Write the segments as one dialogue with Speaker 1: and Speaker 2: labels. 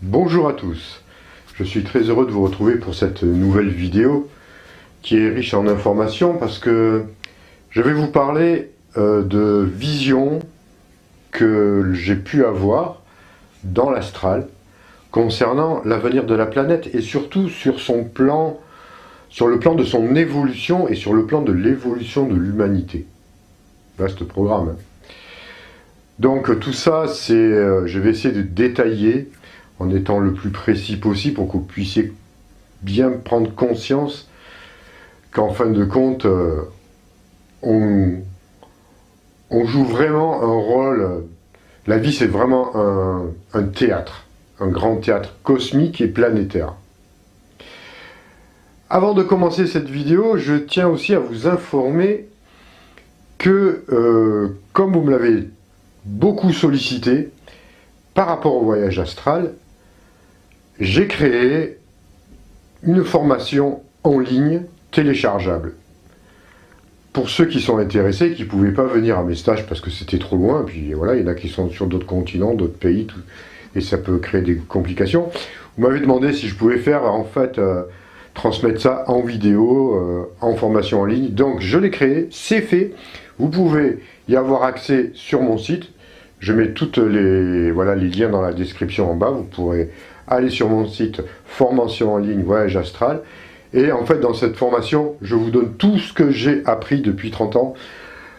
Speaker 1: Bonjour à tous, je suis très heureux de vous retrouver pour cette nouvelle vidéo qui est riche en informations parce que je vais vous parler de visions que j'ai pu avoir dans l'astral concernant l'avenir de la planète et surtout sur le plan de son évolution et sur le plan de l'évolution de l'humanité. Vaste programme. Donc tout ça, je vais essayer de détailler en étant le plus précis possible pour que vous puissiez bien prendre conscience qu'en fin de compte, on joue vraiment un rôle. La vie, c'est vraiment un théâtre, un grand théâtre cosmique et planétaire. Avant de commencer cette vidéo, je tiens aussi à vous informer que, comme vous me l'avez beaucoup sollicité, par rapport au voyage astral, j'ai créé une formation en ligne téléchargeable. Pour ceux qui sont intéressés, qui ne pouvaient pas venir à mes stages parce que c'était trop loin, puis voilà, il y en a qui sont sur d'autres continents, d'autres pays, et ça peut créer des complications. Vous m'avez demandé si je pouvais faire, en fait, transmettre ça en vidéo, en formation en ligne. Donc je l'ai créé, c'est fait. Vous pouvez y avoir accès sur mon site. Je mets toutes les liens dans la description en bas. Vous pourrez aller sur mon site formation en ligne voyage astral. Et en fait, dans cette formation, je vous donne tout ce que j'ai appris depuis 30 ans.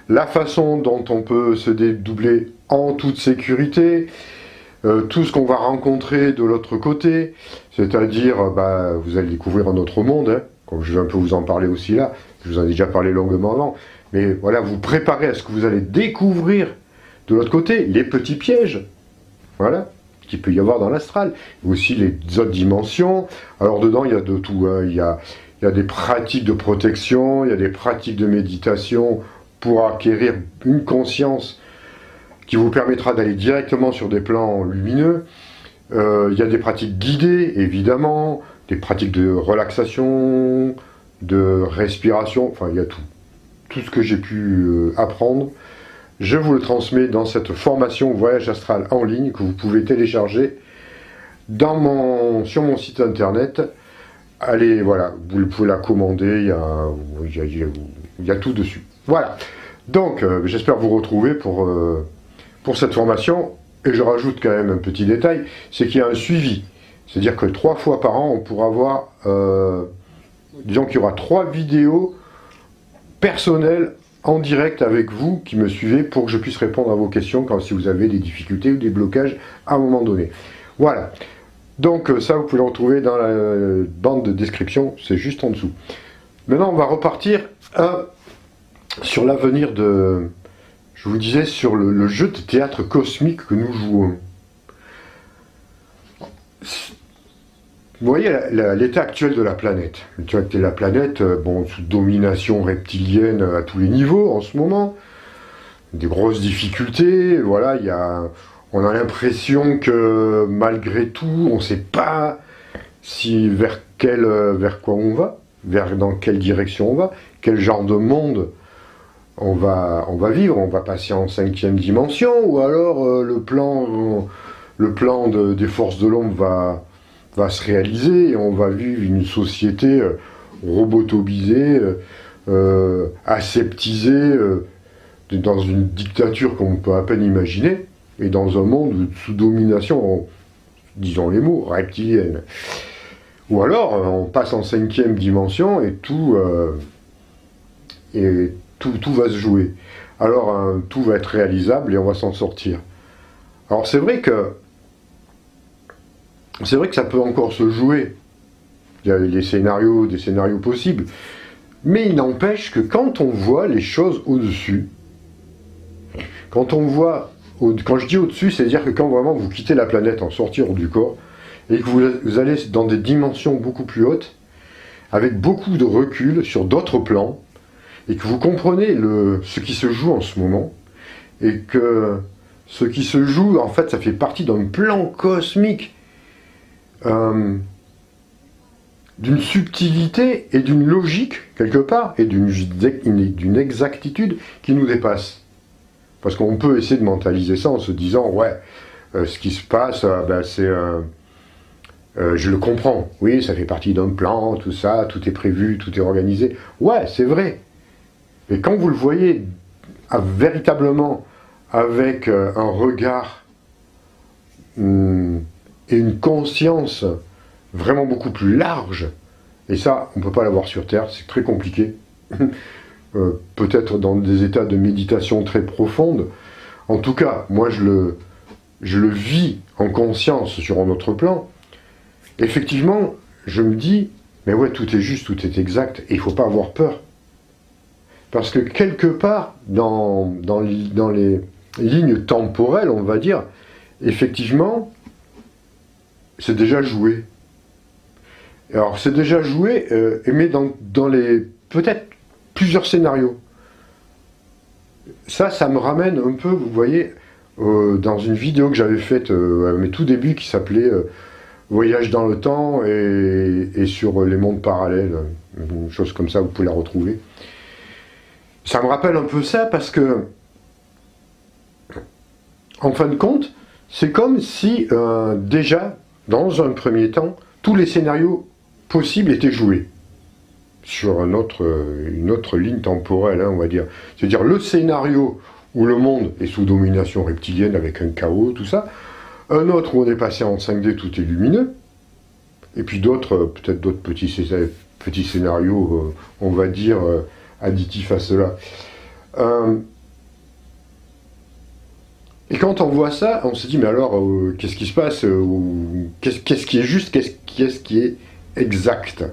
Speaker 1: La façon dont on peut se dédoubler en toute sécurité. Tout ce qu'on va rencontrer de l'autre côté. C'est-à-dire, vous allez découvrir un autre monde. Hein, comme je vais un peu vous en parler aussi là. Je vous en ai déjà parlé longuement avant. Mais voilà, vous préparez à ce que vous allez découvrir de l'autre côté, les petits pièges, voilà, qu'il peut y avoir dans l'astral. Aussi les autres dimensions. Alors dedans, il y a de tout. Hein. Il y a des pratiques de protection, il y a des pratiques de méditation pour acquérir une conscience qui vous permettra d'aller directement sur des plans lumineux. Il y a des pratiques guidées, évidemment, des pratiques de relaxation, de respiration, enfin il y a tout. Tout ce que j'ai pu apprendre. Je vous le transmets dans cette formation Voyage Astral en ligne que vous pouvez télécharger sur mon site internet. Allez, voilà, vous pouvez la commander, il y a tout dessus. Voilà, donc j'espère vous retrouver pour cette formation. Et je rajoute quand même un petit détail, c'est qu'il y a un suivi. C'est-à-dire que 3 fois par an, on pourra avoir, disons qu'il y aura 3 vidéos personnelles en direct avec vous qui me suivez pour que je puisse répondre à vos questions si vous avez des difficultés ou des blocages à un moment donné. Voilà. Donc ça, vous pouvez le retrouver dans la bande de description, c'est juste en dessous. Maintenant, on va repartir sur l'avenir de... Je vous disais sur le jeu de théâtre cosmique que nous jouons. Vous voyez l'état actuel de la planète. La planète, sous domination reptilienne à tous les niveaux en ce moment. Des grosses difficultés, voilà, on a l'impression que malgré tout, on ne sait pas vers quoi on va, dans quelle direction on va, quel genre de monde on va vivre, on va passer en 5e dimension, ou alors le plan des forces de l'ombre va se réaliser et on va vivre une société robotomisée, aseptisée, dans une dictature qu'on peut à peine imaginer, et dans un monde sous domination, disons les mots, reptilienne. Ou alors, on passe en 5e dimension et tout va se jouer. Alors, tout va être réalisable et on va s'en sortir. Alors, c'est vrai que ça peut encore se jouer. Il y a des scénarios possibles. Mais il n'empêche que quand on voit les choses au-dessus, quand je dis au-dessus, c'est-à-dire que quand vraiment vous quittez la planète en sortir du corps, et que vous allez dans des dimensions beaucoup plus hautes, avec beaucoup de recul sur d'autres plans, et que vous comprenez ce qui se joue en ce moment, et que ce qui se joue, en fait, ça fait partie d'un plan cosmique, d'une subtilité et d'une logique, quelque part, et d'une exactitude qui nous dépasse. Parce qu'on peut essayer de mentaliser ça en se disant, ouais, ce qui se passe, Je le comprends. Oui, ça fait partie d'un plan, tout ça, tout est prévu, tout est organisé. Ouais, c'est vrai. Mais quand vous le voyez véritablement avec un regard et une conscience vraiment beaucoup plus large, et ça, on ne peut pas l'avoir sur Terre, c'est très compliqué. Peut-être dans des états de méditation très profondes. En tout cas, moi je le vis en conscience sur un autre plan. Effectivement, je me dis, mais ouais, tout est juste, tout est exact, et il ne faut pas avoir peur. Parce que quelque part, dans les lignes temporelles, on va dire, effectivement, c'est déjà joué. Alors, c'est déjà joué, mais dans les peut-être plusieurs scénarios. Ça me ramène un peu, vous voyez, dans une vidéo que j'avais faite à mes tout débuts qui s'appelait Voyage dans le temps et sur les mondes parallèles, une chose comme ça, vous pouvez la retrouver. Ça me rappelle un peu ça parce que, en fin de compte, c'est comme si déjà, dans un premier temps, tous les scénarios possibles étaient joués sur une autre ligne temporelle, hein, on va dire. C'est-à-dire le scénario où le monde est sous domination reptilienne avec un chaos, tout ça. Un autre où on est passé en 5D, tout est lumineux. Et puis peut-être d'autres petits scénarios, on va dire, additifs à cela. Et quand on voit ça, on se dit, mais alors, qu'est-ce qui se passe qu'est-ce qui est juste, qu'est-ce qui est exact?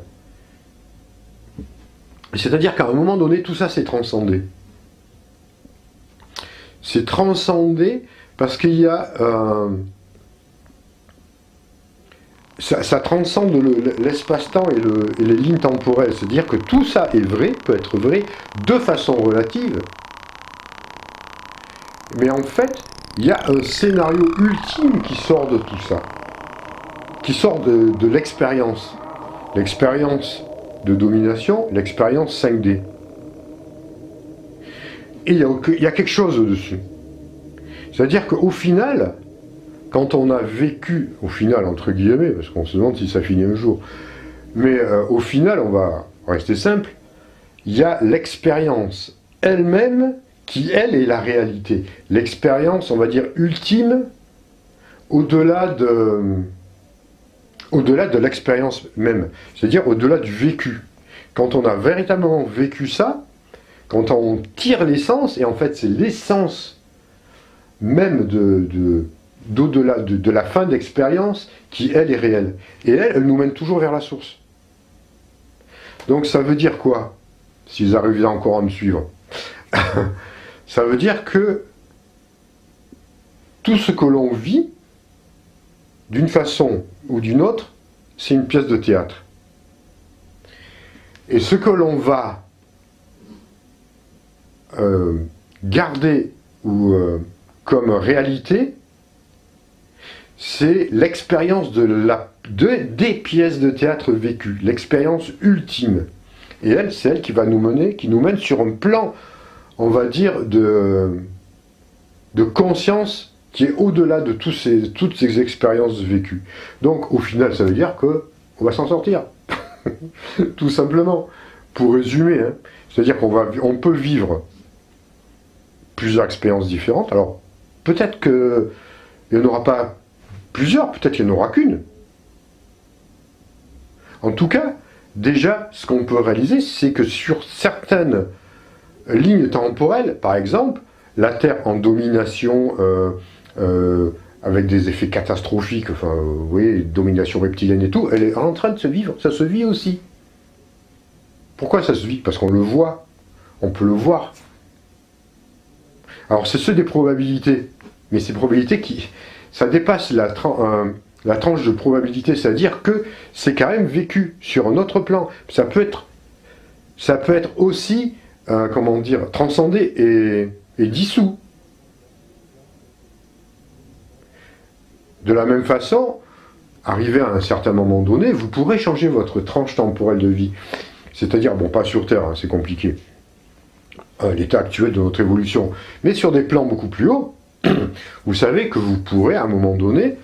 Speaker 1: C'est-à-dire qu'à un moment donné, tout ça s'est transcendé. C'est transcendé parce qu'il y a... ça transcende l'espace-temps et les lignes temporelles. C'est-à-dire que tout ça est vrai, peut être vrai, de façon relative. Mais en fait, il y a un scénario ultime qui sort de tout ça. Qui sort de l'expérience. L'expérience de domination, l'expérience 5D. Et il y a quelque chose au-dessus. C'est-à-dire qu'au final, quand on a vécu, au final entre guillemets, parce qu'on se demande si ça finit un jour, mais au final, on va rester simple, il y a l'expérience elle-même qui, elle, est la réalité. L'expérience, on va dire, ultime, au-delà de l'expérience même, c'est-à-dire au-delà du vécu. Quand on a véritablement vécu ça, quand on tire l'essence, et en fait c'est l'essence même d'au-delà de la fin d'expérience qui, elle, est réelle. Et elle nous mène toujours vers la source. Donc ça veut dire quoi? S'ils arrivent encore à me suivre. Ça veut dire que tout ce que l'on vit, d'une façon ou d'une autre, c'est une pièce de théâtre. Et ce que l'on va garder comme réalité, c'est l'expérience des pièces de théâtre vécues, l'expérience ultime. Et elle, c'est elle qui va qui nous mène sur un plan, on va dire, de conscience qui est au-delà de toutes ces expériences vécues. Donc, au final, ça veut dire qu'on va s'en sortir. Tout simplement. Pour résumer, hein. C'est-à-dire qu'on peut vivre plusieurs expériences différentes. Alors, peut-être qu'il n'y en aura pas plusieurs, peut-être qu'il n'y en aura qu'une. En tout cas, déjà, ce qu'on peut réaliser, c'est que sur certaines lignes temporelles, par exemple, la Terre en domination, avec des effets catastrophiques, enfin, vous voyez, domination reptilienne et tout, elle est en train de se vivre, ça se vit aussi. Pourquoi ça se vit? Parce qu'on le voit, on peut le voir. Alors c'est des probabilités, mais ces probabilités ça dépasse la tranche de probabilité, c'est-à-dire que c'est quand même vécu sur un autre plan. Ça peut être aussi, comment dire, transcendé et dissous. De la même façon, arrivé à un certain moment donné, vous pourrez changer votre tranche temporelle de vie. C'est-à-dire, bon, pas sur Terre, hein, c'est compliqué, l'état actuel de notre évolution, mais sur des plans beaucoup plus hauts, vous savez que vous pourrez, à un moment donné,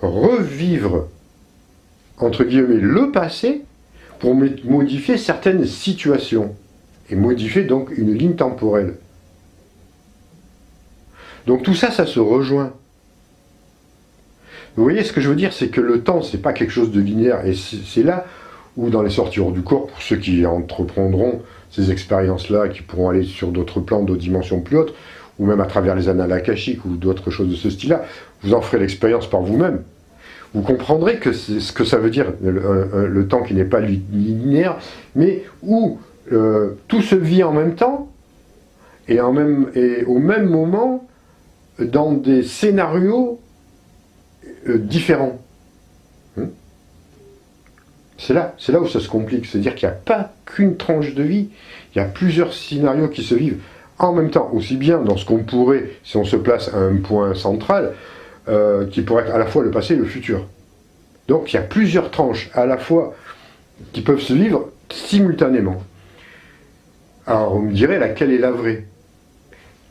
Speaker 1: revivre entre guillemets, le passé pour modifier certaines situations. Et modifier donc une ligne temporelle. Donc tout ça, ça se rejoint. Vous voyez, ce que je veux dire, c'est que le temps, c'est pas quelque chose de linéaire. Et c'est là où, dans les sorties hors du corps, pour ceux qui entreprendront ces expériences-là, qui pourront aller sur d'autres plans, d'autres dimensions plus hautes, ou même à travers les annales akashiques ou d'autres choses de ce style-là, vous en ferez l'expérience par vous-même. Vous comprendrez que c'est ce que ça veut dire, le temps qui n'est pas linéaire, mais où tout se vit en même temps, et au même moment, dans des scénarios différents. C'est là où ça se complique. C'est-à-dire qu'il n'y a pas qu'une tranche de vie, il y a plusieurs scénarios qui se vivent en même temps, aussi bien dans ce qu'on pourrait, si on se place à un point central, qui pourrait être à la fois le passé et le futur. Donc il y a plusieurs tranches à la fois qui peuvent se vivre simultanément. Alors on me dirait laquelle est la vraie.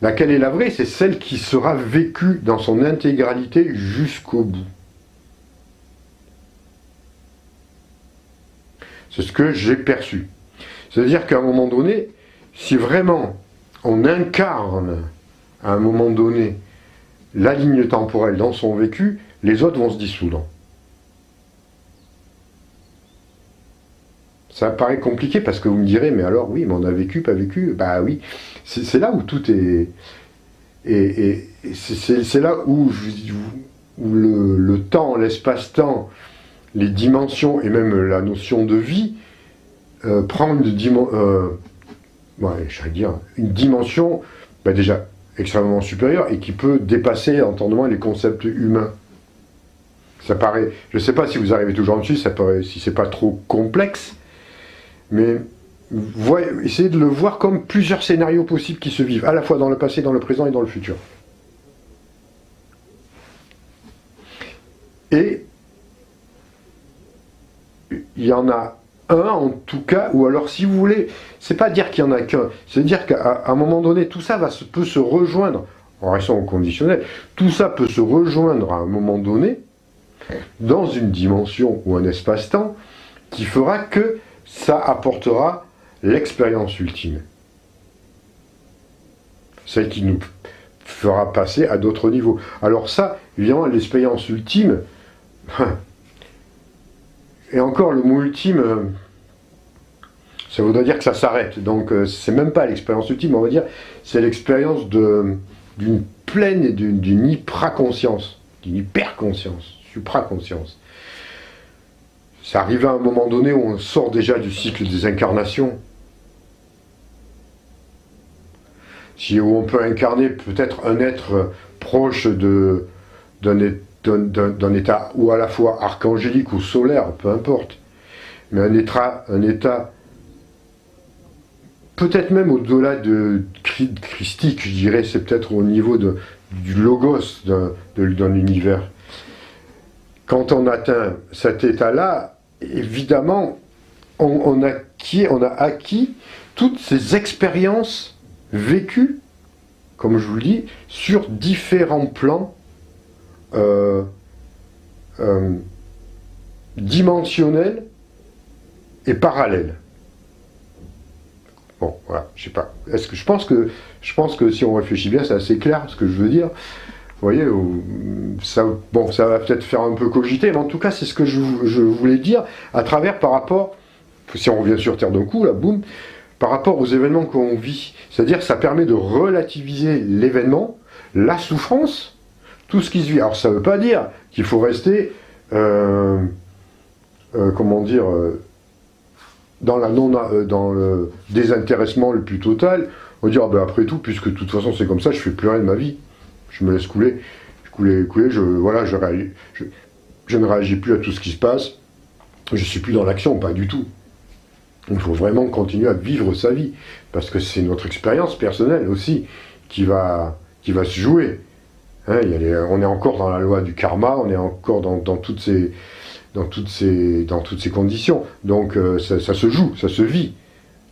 Speaker 1: Laquelle est la vraie, c'est celle qui sera vécue dans son intégralité jusqu'au bout. C'est ce que j'ai perçu. C'est-à-dire qu'à un moment donné, si vraiment on incarne à un moment donné la ligne temporelle dans son vécu, les autres vont se dissoudre. Ça paraît compliqué parce que vous me direz, mais alors oui, mais on a vécu, pas vécu. Bah oui, c'est là où tout est... Et c'est là où le temps, l'espace-temps, les dimensions et même la notion de vie prend une dimension déjà extrêmement supérieure et qui peut dépasser entendement les concepts humains. Ça paraît, je ne sais pas si vous arrivez toujours dessus, ça paraît, si c'est pas trop complexe, mais essayez de le voir comme plusieurs scénarios possibles qui se vivent, à la fois dans le passé, dans le présent et dans le futur. Et il y en a un en tout cas, ou alors si vous voulez, c'est pas dire qu'il y en a qu'un, c'est dire qu'à un moment donné, tout ça peut se rejoindre, en restant au conditionnel, tout ça peut se rejoindre à un moment donné, dans une dimension ou un espace-temps, qui fera que ça apportera l'expérience ultime. Celle qui nous fera passer à d'autres niveaux. Alors ça, évidemment, l'expérience ultime, et encore le mot ultime, ça voudrait dire que ça s'arrête. Donc c'est même pas l'expérience ultime, on va dire, c'est l'expérience d'une pleine et d'une hyper-conscience, supraconscience. Ça arrive à un moment donné où on sort déjà du cycle des incarnations. Où on peut incarner peut-être un être proche d'un état ou à la fois archangélique ou solaire, peu importe. Mais un état peut-être même au-delà de christique, je dirais, c'est peut-être au niveau du logos d'un univers. Quand on atteint cet état-là, évidemment, on a acquis toutes ces expériences vécues, comme je vous le dis, sur différents plans dimensionnels et parallèles. Bon, voilà, je sais pas. Je pense que si on réfléchit bien, c'est assez clair ce que je veux dire. Vous voyez, ça va peut-être faire un peu cogiter, mais en tout cas, c'est ce que je voulais dire à travers, par rapport, si on revient sur Terre d'un coup, là, boum, par rapport aux événements qu'on vit. C'est-à-dire que ça permet de relativiser l'événement, la souffrance, tout ce qui se vit. Alors, ça ne veut pas dire qu'il faut rester, dans le désintéressement le plus total. On va dire, après tout, puisque de toute façon c'est comme ça, je fais plus rien de ma vie. Je me laisse couler. Je ne réagis plus à tout ce qui se passe. Je ne suis plus dans l'action, pas du tout. Il faut vraiment continuer à vivre sa vie, parce que c'est notre expérience personnelle aussi qui va se jouer. Hein, on est encore dans la loi du karma, on est encore dans toutes ces conditions. Donc ça se joue, ça se vit.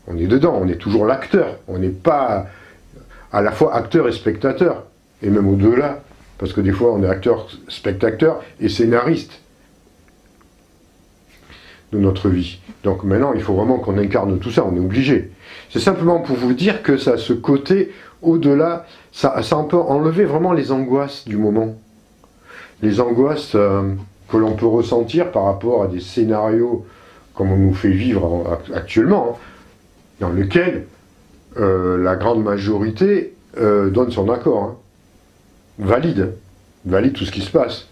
Speaker 1: On est dedans, on est toujours l'acteur. On n'est pas à la fois acteur et spectateur. Et même au-delà, parce que des fois on est acteur, spectateur et scénariste. de notre vie. Donc maintenant, il faut vraiment qu'on incarne tout ça, on est obligé. C'est simplement pour vous dire que ça a ce côté au-delà, ça peut enlever vraiment les angoisses du moment. Les angoisses que l'on peut ressentir par rapport à des scénarios comme on nous fait vivre actuellement, hein, dans lesquels la grande majorité donne son accord, hein, valide tout ce qui se passe.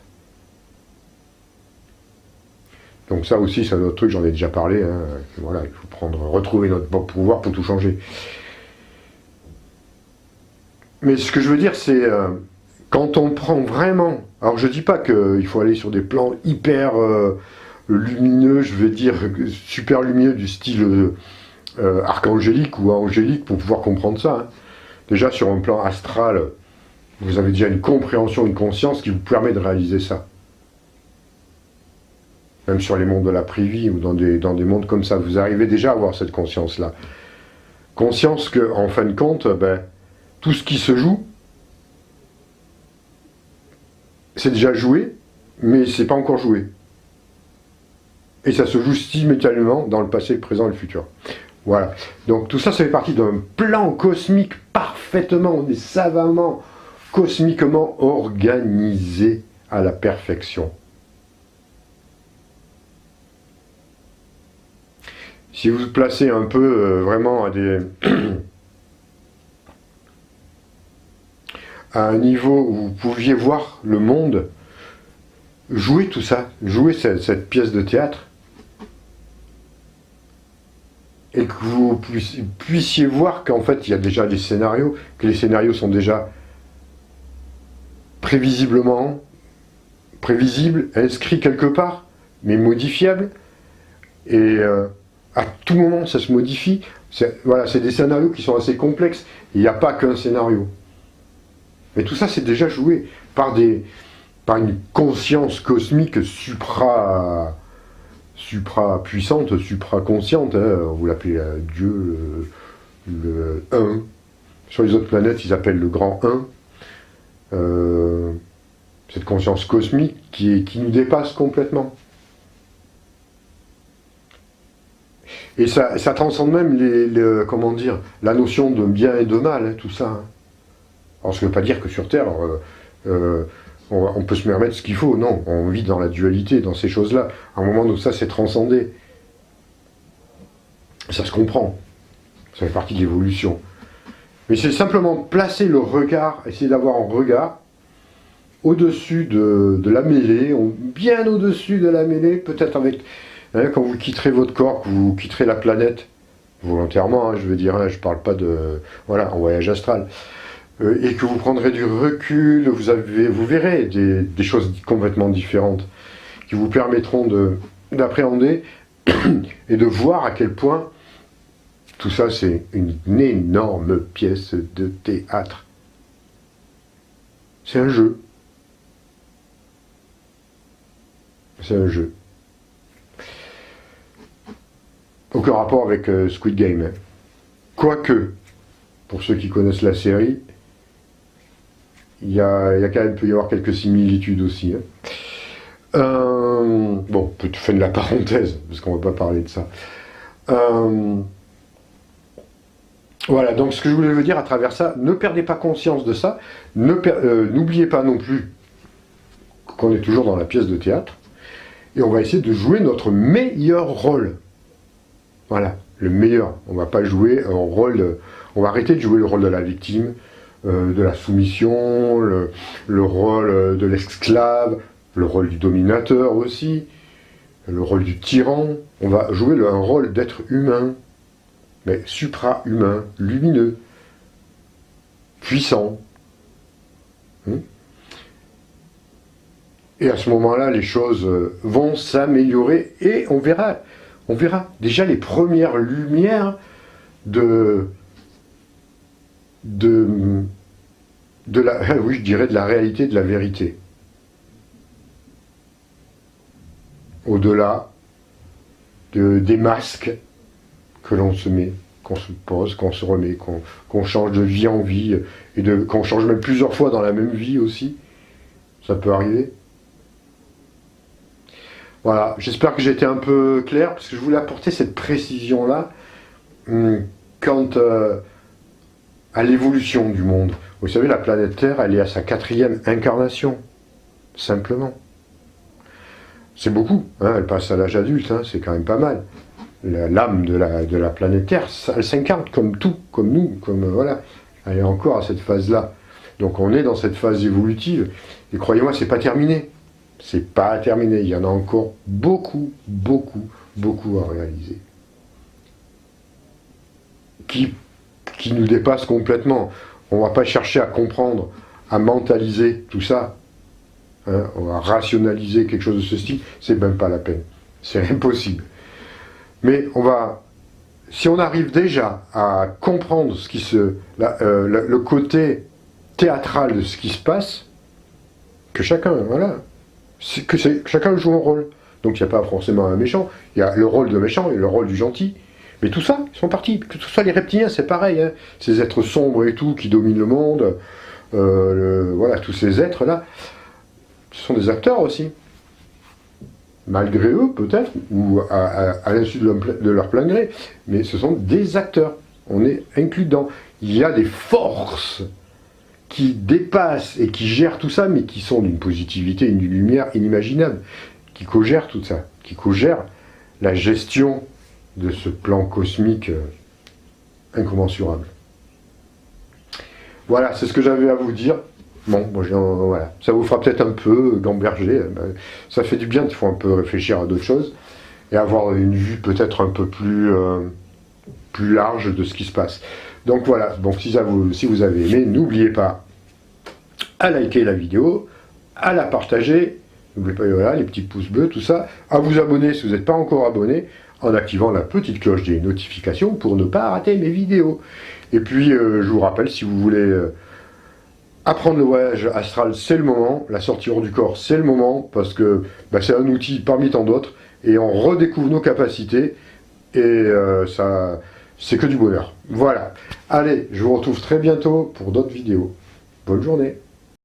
Speaker 1: Donc ça aussi, c'est un autre truc, j'en ai déjà parlé, hein, voilà, il faut retrouver notre pouvoir pour tout changer. Mais ce que je veux dire, c'est quand on prend vraiment... Alors je dis pas qu'il faut aller sur des plans hyper lumineux, je veux dire super lumineux du style archangélique ou angélique pour pouvoir comprendre ça. Hein. Déjà sur un plan astral, vous avez déjà une compréhension, une conscience qui vous permet de réaliser ça. Même sur les mondes de la privie ou dans des mondes comme ça, vous arrivez déjà à avoir cette conscience-là. Conscience que, en fin de compte, tout ce qui se joue, c'est déjà joué, mais c'est pas encore joué. Et ça se joue simultanément dans le passé, le présent et le futur. Voilà. Donc tout ça, ça fait partie d'un plan cosmique parfaitement, on est savamment, cosmiquement organisé à la perfection. Si vous vous placez un peu vraiment à un niveau où vous pouviez voir le monde, jouer tout ça, jouer cette pièce de théâtre, et que vous puissiez voir qu'en fait il y a déjà des scénarios, que les scénarios sont déjà prévisiblement prévisibles, inscrits quelque part, mais modifiables, et à tout moment ça se modifie. Voilà, c'est des scénarios qui sont assez complexes, il n'y a pas qu'un scénario. Mais tout ça c'est déjà joué par une conscience cosmique supra-puissante, supra-consciente, hein, vous l'appelez Dieu, le 1. Sur les autres planètes, ils appellent le grand 1. Cette conscience cosmique qui nous dépasse complètement. Et ça transcende même comment dire, la notion de bien et de mal, hein, tout ça. Hein. Alors ça ne veut pas dire que sur Terre, on peut se permettre ce qu'il faut, non, on vit dans la dualité, dans ces choses-là. À un moment où ça s'est transcendé, ça se comprend, ça fait partie de l'évolution. Mais c'est simplement placer le regard, essayer d'avoir un regard au-dessus de la mêlée, bien au-dessus de la mêlée, peut-être avec, hein, quand vous quitterez votre corps, que vous quitterez la planète, volontairement, hein, je veux dire, hein, je ne parle pas de, voilà, en voyage astral, et que vous prendrez du recul, vous verrez des choses complètement différentes qui vous permettront d'appréhender et de voir à quel point tout ça c'est une énorme pièce de théâtre. C'est un jeu. C'est un jeu. Aucun rapport avec Squid Game. Hein. Quoique, pour ceux qui connaissent la série, il y a quand même, peut y avoir quelques similitudes aussi. Hein. Bon, je fais de la parenthèse, parce qu'on ne va pas parler de ça. Voilà, donc ce que je voulais vous dire à travers ça, ne perdez pas conscience de ça, n'oubliez pas non plus qu'on est toujours dans la pièce de théâtre, et on va essayer de jouer notre meilleur rôle. Voilà, le meilleur. On ne va pas jouer un rôle, on va arrêter de jouer le rôle de la victime, de la soumission, le rôle de l'esclave, le rôle du dominateur aussi, le rôle du tyran. On va jouer un rôle d'être humain, mais supra-humain, lumineux, puissant. Et à ce moment-là, les choses vont s'améliorer et on verra déjà les premières lumières de la, oui, je dirais de la réalité, de la vérité. Au-delà des masques que l'on se met, qu'on se pose, qu'on se remet, qu'on change de vie en vie, et qu'on change même plusieurs fois dans la même vie aussi. Ça peut arriver. Voilà, j'espère que j'ai été un peu clair, parce que je voulais apporter cette précision-là quant à l'évolution du monde. Vous savez, la planète Terre, elle est à sa 4e incarnation, simplement. C'est beaucoup, hein, elle passe à l'âge adulte, hein, c'est quand même pas mal. L'âme de la planète Terre, elle s'incarne comme tout, comme nous, comme voilà. Elle est encore à cette phase-là. Donc on est dans cette phase évolutive, et croyez-moi, c'est pas terminé. C'est pas terminé, il y en a encore beaucoup, beaucoup, beaucoup à réaliser. Qui nous dépasse complètement. On va pas chercher à comprendre, à mentaliser tout ça. Hein, on va rationaliser quelque chose de ce style, c'est même pas la peine. C'est impossible. Mais on va, si on arrive déjà à comprendre ce qui le côté théâtral de ce qui se passe, que chacun, voilà, chacun joue un rôle. Donc il n'y a pas forcément un méchant, il y a le rôle de méchant et le rôle du gentil. Mais tout ça, ils sont partis. Que tout ça, les reptiliens, c'est pareil. Hein. Ces êtres sombres et tout, qui dominent le monde, voilà, tous ces êtres-là, ce sont des acteurs aussi. Malgré eux, peut-être, ou à l'insu de leur plein gré. Mais ce sont des acteurs. On est inclus dedans. Il y a des forces qui dépassent et qui gèrent tout ça, mais qui sont d'une positivité et d'une lumière inimaginable, qui co-gèrent tout ça, qui co-gèrent la gestion de ce plan cosmique incommensurable. Voilà, c'est ce que j'avais à vous dire. Bon, voilà. Ça vous fera peut-être un peu gamberger. Ça fait du bien, il faut un peu réfléchir à d'autres choses et avoir une vue peut-être un peu plus large de ce qui se passe. Donc voilà, donc si vous avez aimé, n'oubliez pas à liker la vidéo, à la partager, n'oubliez pas voilà, les petits pouces bleus, tout ça, à vous abonner si vous n'êtes pas encore abonné, en activant la petite cloche des notifications pour ne pas rater mes vidéos. Et puis, je vous rappelle, si vous voulez apprendre le voyage astral, c'est le moment, la sortie hors du corps, c'est le moment, parce que c'est un outil parmi tant d'autres, et on redécouvre nos capacités, et ça, c'est que du bonheur. Voilà. Allez, je vous retrouve très bientôt pour d'autres vidéos. Bonne journée.